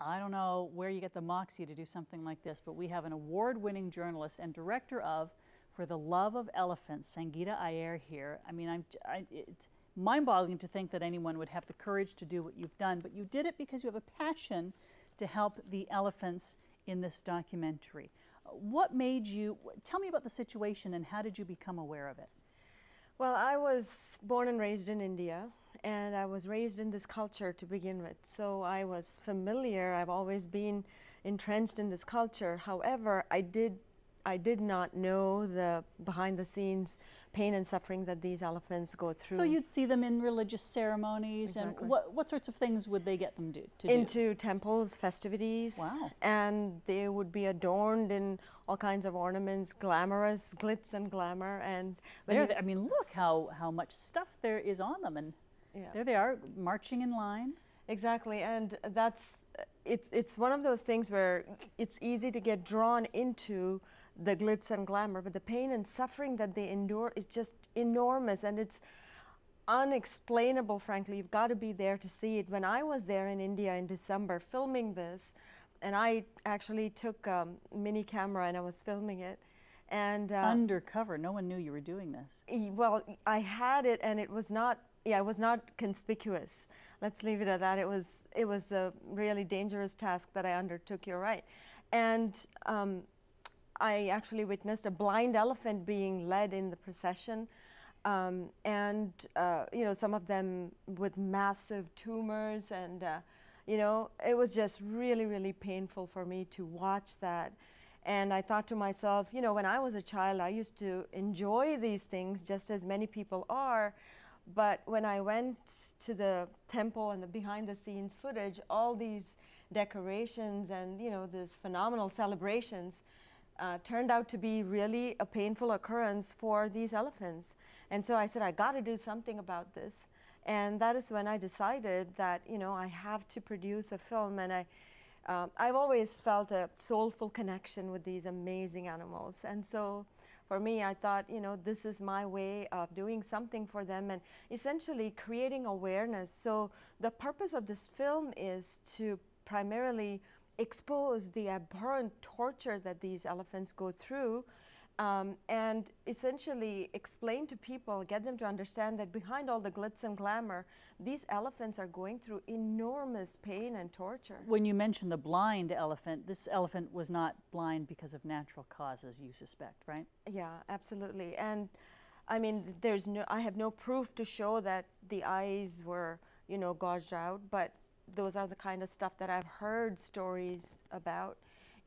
I don't know where you get the moxie to do something like this, but we have an award-winning journalist and director of For the Love of Elephants, Sangita Iyer here. I mean, it's mind-boggling to think that anyone would have the courage to do what you've done, but you did it because you have a passion to help the elephants in this documentary. What made you, tell me about the situation and how did you become aware of it? Well, I was born and raised in India, and I was raised in this culture to begin with. So I was familiar, I've always been entrenched in this culture. However, I did not know the behind-the-scenes pain and suffering that these elephants go through. So you'd see them in religious ceremonies, exactly. And what sorts of things would they get them to do? Into temples, festivities. Wow. And they would be adorned in all kinds of ornaments, glamorous, glitz and glamour. And I mean, look how much stuff there is on them, and yeah. There they are, marching in line. Exactly, and it's one of those things where it's easy to get drawn into the glitz and glamour, but the pain and suffering that they endure is just enormous, and it's unexplainable, frankly. You've got to be there to see it. When I was there in India in December filming this, and I actually took a mini camera and I was filming it. And undercover, no one knew you were doing this. Well, I had it, and it was not. Yeah, it was not conspicuous. Let's leave it at that. It was a really dangerous task that I undertook. You're right, and I actually witnessed a blind elephant being led in the procession, and you know, some of them with massive tumors, and you know, it was just really painful for me to watch that. And I thought to myself, you know, when I was a child, I used to enjoy these things just as many people are. But when I went to the temple and the behind-the-scenes footage, all these decorations and, you know, these phenomenal celebrations turned out to be really a painful occurrence for these elephants. And so I said, I got to do something about this. And that is when I decided that, you know, I have to produce a film. And I've always felt a soulful connection with these amazing animals. And so for me, I thought, you know, this is my way of doing something for them and essentially creating awareness. So the purpose of this film is to primarily expose the abhorrent torture that these elephants go through, and essentially explain to people, get them to understand that behind all the glitz and glamour, these elephants are going through enormous pain and torture. When you mentioned the blind elephant, this elephant was not blind because of natural causes, you suspect, right? Yeah, absolutely. And I mean, I have no proof to show that the eyes were, you know, gouged out, but those are the kind of stuff that I've heard stories about.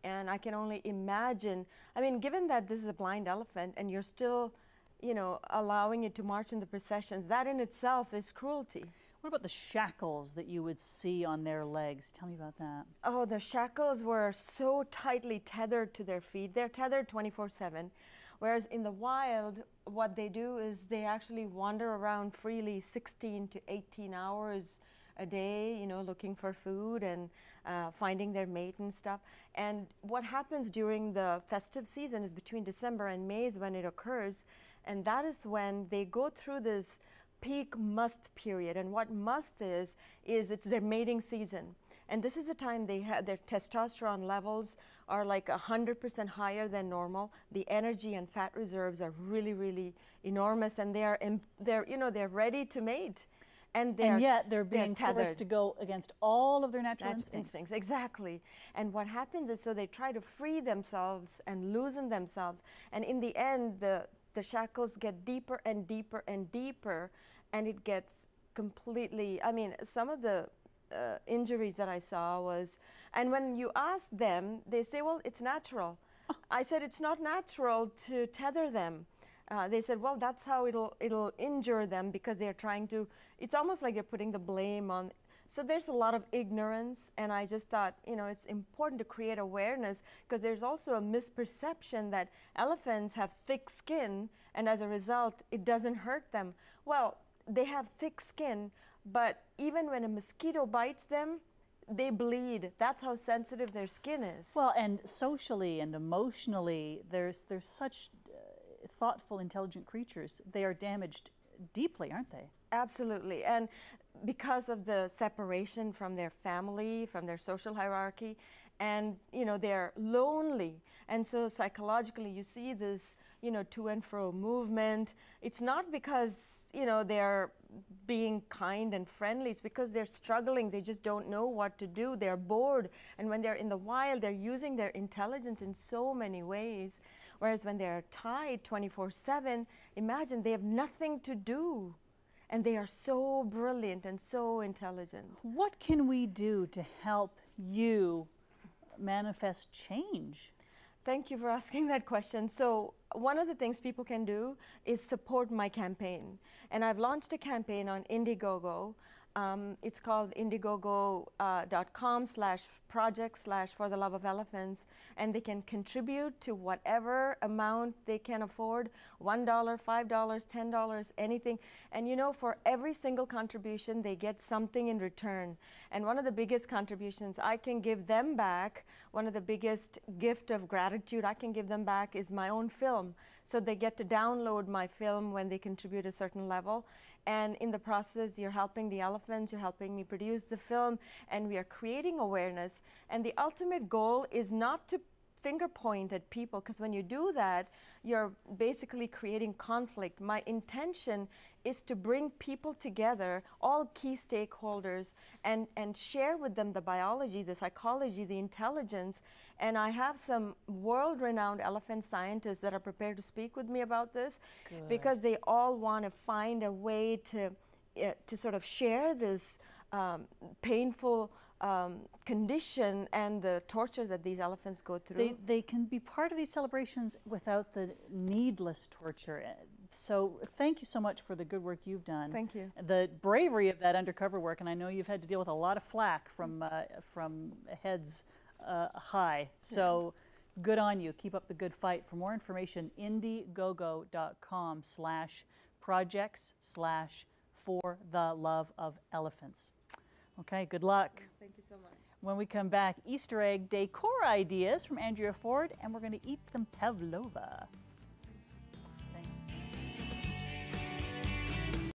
And I can only imagine, I mean, given that this is a blind elephant and you're still, you know, allowing it to march in the processions, that in itself is cruelty. What about the shackles that you would see on their legs? Tell me about that. Oh, the shackles were so tightly tethered to their feet. They're tethered 24/7. Whereas in the wild, what they do is they actually wander around freely 16 to 18 hours a day, you know, looking for food and finding their mate and stuff. And what happens during the festive season is between December and May is when it occurs. And that is when they go through this peak must period. And what must is it's their mating season. And this is the time they have their testosterone levels are like 100% higher than normal. The energy and fat reserves are really enormous, and they're ready to mate. And yet they're being forced to go against all of their natural instincts. Exactly. And what happens is, so they try to free themselves and loosen themselves. And in the end, the shackles get deeper and deeper and deeper, and it gets completely, I mean, some of the injuries that I saw was, and when you ask them, they say, well, it's natural. I said, it's not natural to tether them. They said, well, that's how it'll injure them, because they're trying to, it's almost like they're putting the blame on. So there's a lot of ignorance, and I just thought, you know, it's important to create awareness, because there's also a misperception that elephants have thick skin, and as a result, it doesn't hurt them. Well, they have thick skin, but even when a mosquito bites them, they bleed. That's how sensitive their skin is. Well, and socially and emotionally, there's such thoughtful, intelligent creatures. They are damaged deeply, aren't they? Absolutely. And because of the separation from their family, from their social hierarchy, and they're lonely, and so psychologically you see this to and fro movement. It's not because they're being kind and friendly, it's because they're struggling. They just don't know what to do. They're bored, and when they're in the wild, they're using their intelligence in so many ways, whereas when they're tied 24/7, imagine they have nothing to do. And they are so brilliant and so intelligent. What can we do to help you manifest change? Thank you for asking that question. So one of the things people can do is support my campaign. And I've launched a campaign on Indiegogo. It's called indiegogo.com/project/for the love of elephants, and they can contribute to whatever amount they can afford, $1, $5, $10, anything. And for every single contribution, they get something in return. And one of the biggest contributions I can give them back, one of the biggest gift of gratitude I can give them back is my own film. So they get to download my film when they contribute a certain level. And in the process, you're helping the elephants, you're helping me produce the film, and we are creating awareness. And the ultimate goal is not to finger point at people, because when you do that, you're basically creating conflict. My intention is to bring people together, all key stakeholders, and share with them the biology, the psychology, the intelligence. And I have some world-renowned elephant scientists that are prepared to speak with me about this. Good. Because they all want to find a way to sort of share this painful condition and the torture that these elephants go through. They can be part of these celebrations without the needless torture. So thank you so much for the good work you've done. Thank you. The bravery of that undercover work, and I know you've had to deal with a lot of flack from heads high. So good on you. Keep up the good fight. For more information, indiegogo.com/projects/for the love of elephants. Okay, good luck. Thank you so much. When we come back, Easter egg decor ideas from Andrea Ford, and we're going to eat them pavlova.